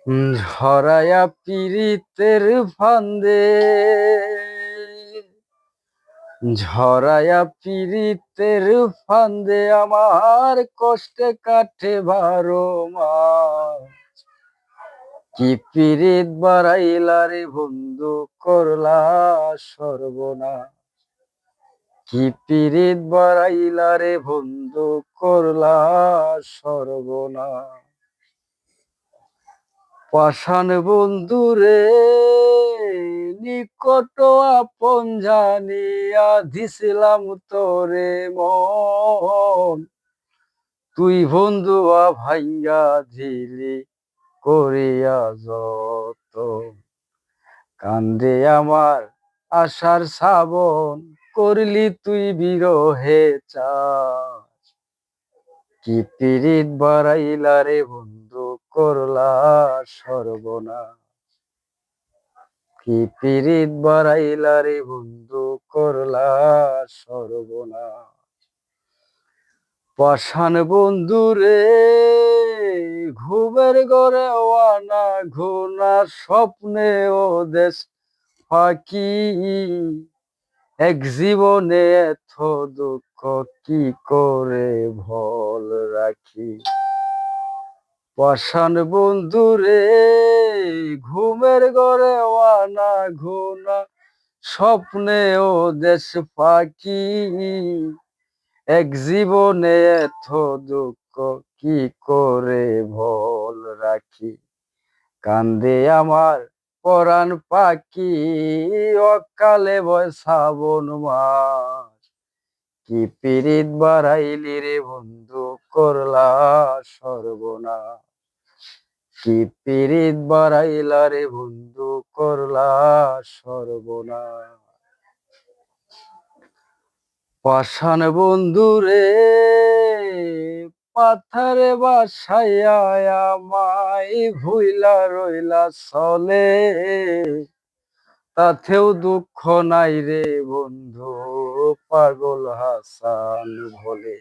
ঝরায়া পীড়িতের ফান্দে, ঝরায়া পীড়িতের ফান্দে আমার কষ্টে কাটে 12 মাস। কি পীড়িত বাড়াইলা রে বন্ধু, করলা সর্বনাশ। কি পীড়িত বাড়াইলা রে বন্ধু, করলা সর্বনাশ। পাষাণ বন্ধু রে নিকট আপন জানিয়া দিছিলাম তোরে মন, তুই বন্ধু ভাইঙ্গা দিলি করিয়া যত। কান্দে আমার আশার শ্রাবণ, করলি তুই বিরহে চাষ। কি পীড়িত বাড়াইলা রে বন্ধু, করলা সর্বনাশ। কি পীড়িত বাড়াইলা রে বন্ধু, করলা সর্বনাশ। পাষাণ বন্ধু রে ঘুমের ঘরে আনা ঘুনা, স্বপ্নে ও দেশ ফাঁকি। এক জীবনে এত দুঃখ কি করে ভুল রাখি। পাষাণ বন্ধু রে ঘুমের ঘরে আনা ঘুনা, স্বপ্নে ও দেশ ফাঁকি। এক জীবনে এত দুঃখ কি করে ভুল রাখি। কান্দে আমার পরাণ পাখি, অকালে বয় শ্রাবণ মাস। কি পীড়িত বাড়াইলি রে বন্ধু, করলা সর্বনাশ। কি পীড়িত বাড়াইলা রে বন্ধু, করলা সর্বনাশ। পাষাণ বন্ধু রে পাথারে বাসাইয়া আমায় ভুইলা রইলা চলে, তাতেও দুঃখ নাই রে বন্ধু, পাগল হাসান বলে।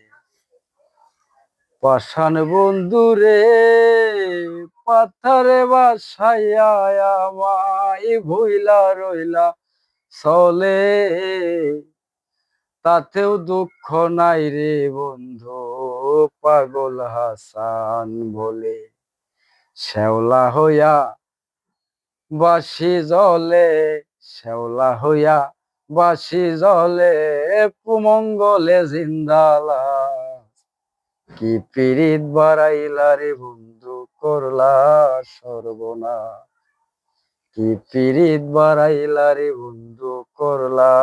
পাষাণ বন্ধু রে পাথারে বাসাইয়া আমায় ভুইলা রইলা চলে, তাতেও দুঃখ নাই রে বন্ধু, পাগল হাসান বলে। শ্যাওলা হইয়া বাসি জলে, শ্যাওলা হইয়া বাসি জলে, কুমঙ্গলে জিন্দালা। কি পীড়িত বাড়াইলা রে বন্ধু, করলা সর্বনাশ। কি পীড়িত বাড়াইলা রে বন্ধু, করলা